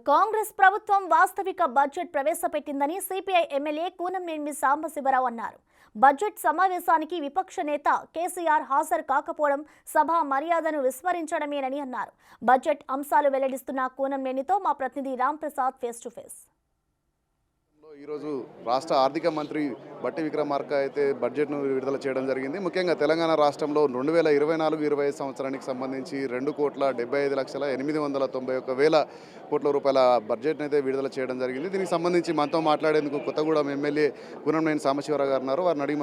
కాంగ్రెస్ ప్రభుత్వం వాస్తవిక బడ్జెట్ ప్రవేశపెట్టిందని సిపిఐ ఎమ్మెల్యే కూనంనేని సాంబశివరావు అన్నారు. బడ్జెట్ సమావేశానికి విపక్ష నేత కేసీఆర్ హాజరు కాకపోవడం సభా మర్యాదను విస్మరించడమేనని అన్నారు. బడ్జెట్ అంశాలు వెల్లడిస్తున్న కూనంనేనితో మా ప్రతినిధి Ram Prasad face to face. ఈరోజు రాష్ట్ర ఆర్థిక మంత్రి బట్టి విక్రమార్క అయితే బడ్జెట్ను విడుదల చేయడం జరిగింది. ముఖ్యంగా తెలంగాణ రాష్ట్రంలో 2024-25 సంవత్సరానికి సంబంధించి 2,75,891,000 కోట్ల రూపాయల బడ్జెట్ను అయితే విడుదల చేయడం జరిగింది. దీనికి సంబంధించి మనతో మాట్లాడేందుకు కొత్తగూడెం ఎమ్మెల్యే కూనంనేని సాంబశివరావు గారు ఉన్నారు. వారిని అడిగి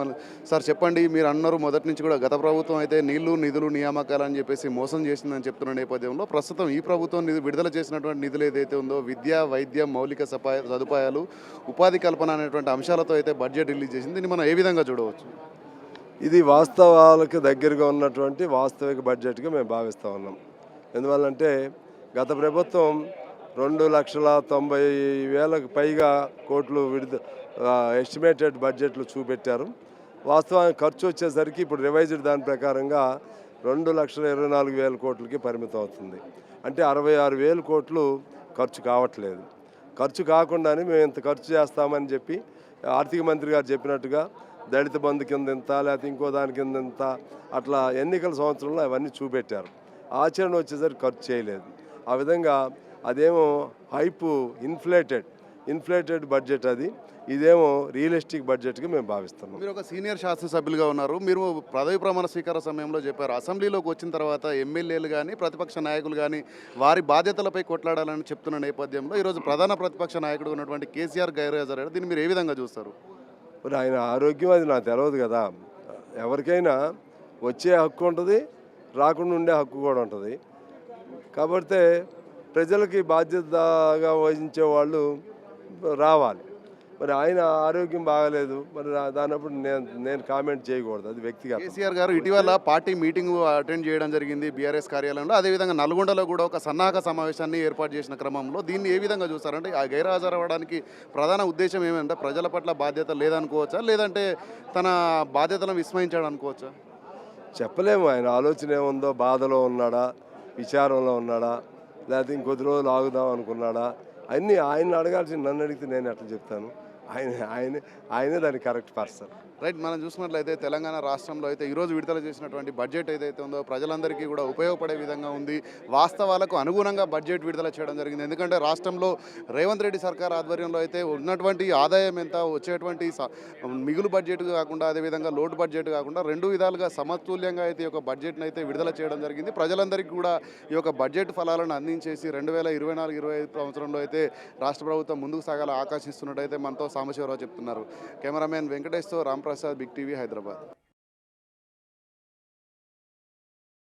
సార్ చెప్పండి, మీరు అన్నారు మొదటి నుంచి కూడా గత ప్రభుత్వం అయితే నీళ్లు నిధులు నియామకాలు అని చెప్పేసి మోసం చేసిందని చెప్తున్న నేపథ్యంలో ప్రస్తుతం ఈ ప్రభుత్వం విడుదల చేసినటువంటి నిధులు ఏదైతే ఉందో విద్య, వైద్యం, మౌలిక సదుపాయాలు, ఉపాధి కల్పన అనేటువంటి అంశాలతో అయితే బడ్జెట్ రిలీజ్ చేసింది. దీన్ని మనం ఏ విధంగా చూడవచ్చు? ఇది వాస్తవాలకు దగ్గరగా ఉన్నటువంటి వాస్తవిక బడ్జెట్గా మేము భావిస్తూ ఉన్నాం. ఎందువల్లంటే గత ప్రభుత్వం 2,90,000 పైగా కోట్లు ఎస్టిమేటెడ్ బడ్జెట్లు చూపెట్టారు. వాస్తవానికి ఖర్చు వచ్చేసరికి ఇప్పుడు రివైజ్డ్ దాని ప్రకారంగా 2,24,000 కోట్లకి పరిమితం అవుతుంది. అంటే 66,000 కోట్లు ఖర్చు కావట్లేదు. ఖర్చు కాకుండానే మేము ఇంత ఖర్చు చేస్తామని చెప్పి ఆర్థిక మంత్రి గారు చెప్పినట్టుగా దళిత బంధు కింద ఇంత, లేకపోతే ఇంకో దాని కింద ఇంత, అట్లా ఎన్నికల సంవత్సరంలో అవన్నీ చూపెట్టారు. ఆచరణ వచ్చేసరికి ఖర్చు చేయలేదు. ఆ విధంగా అదేమో ఇన్ఫ్లేటెడ్ బడ్జెట్, ఇదేమో రియలిస్టిక్ బడ్జెట్గా మేము భావిస్తున్నాం. మీరు ఒక సీనియర్ శాసనసభ్యులుగా ఉన్నారు. మీరు పదవి ప్రమాణ స్వీకార సమయంలో చెప్పారు, అసెంబ్లీలోకి వచ్చిన తర్వాత ఎమ్మెల్యేలు కానీ ప్రతిపక్ష నాయకులు కానీ వారి బాధ్యతలపై కొట్లాడాలని చెప్తున్న నేపథ్యంలో ఈరోజు ప్రధాన ప్రతిపక్ష నాయకుడు ఉన్నటువంటి కేసీఆర్ గైర్హాజరయ్యారు. దీన్ని మీరు ఏ విధంగా చూస్తారు? మరి ఆయన ఆరోగ్యం అది నాకు తెలియదు కదా. ఎవరికైనా వచ్చే హక్కు ఉంటుంది, రాకుండా ఉండే హక్కు కూడా ఉంటుంది. కాబట్టి ప్రజలకి బాధ్యతగా వహించే వాళ్ళు రావాలి. మరి ఆయన ఆరోగ్యం బాగలేదు, మరి దానప్పుడు నేను కామెంట్ చేయకూడదు, అది వ్యక్తిగత. కేసీఆర్ గారు ఇటీవల పార్టీ మీటింగ్ అటెండ్ చేయడం జరిగింది బీఆర్ఎస్ కార్యాలయంలో. అదేవిధంగా నల్గొండలో కూడా ఒక సన్నాహక సమావేశాన్ని ఏర్పాటు చేసిన క్రమంలో దీన్ని ఏ విధంగా చూస్తారంటే ఆ గైర్హాజరవ్వడానికి ప్రధాన ఉద్దేశం ఏమంటే ప్రజల పట్ల బాధ్యత లేదనుకోవచ్చా, లేదంటే తన బాధ్యతలను విస్మరించాడు అనుకోవచ్చా? చెప్పలేము. ఆయన ఆలోచన ఏముందో, బాధలో ఉన్నాడా, విచారంలో ఉన్నాడా, లేకపోతే ఇంకొద్ది రోజులు ఆగుదాం అనుకున్నాడా, అన్నీ ఆయన అడగాల్సి నన్ను అడిగితే నేను ఎట్లా చెప్తాను? ఆయనే దానికి కరెక్ట్ పర్సన్. రైట్. మనం చూసినట్లయితే తెలంగాణ రాష్ట్రంలో అయితే ఈరోజు విడుదల చేసినటువంటి బడ్జెట్ ఏదైతే ఉందో ప్రజలందరికీ కూడా ఉపయోగపడే విధంగా ఉంది. వాస్తవాలకు అనుగుణంగా బడ్జెట్ విడుదల చేయడం జరిగింది. ఎందుకంటే రాష్ట్రంలో రేవంత్ రెడ్డి సర్కార్ ఆధ్వర్యంలో అయితే ఉన్నటువంటి ఆదాయం ఎంత, వచ్చేటువంటి మిగులు బడ్జెట్ కాకుండా అదేవిధంగా లోటు బడ్జెట్ కాకుండా రెండు విధాలుగా సమతుల్యంగా అయితే ఈ యొక్క బడ్జెట్ని అయితే విడుదల చేయడం జరిగింది. ప్రజలందరికీ కూడా ఈ యొక్క బడ్జెట్ ఫలాలను అందించేసి 2024-25 సంవత్సరంలో అయితే రాష్ట్ర ప్రభుత్వం ముందుకు సాగాల ఆకాశిస్తున్నట్టయితే మనతో సాంబశివరావు చెప్తున్నారు. కెమెరామెన్ వెంకటేష్తో రామ్ ప్రసాద్, బిగ్ టీవీ, హైదరాబాద్.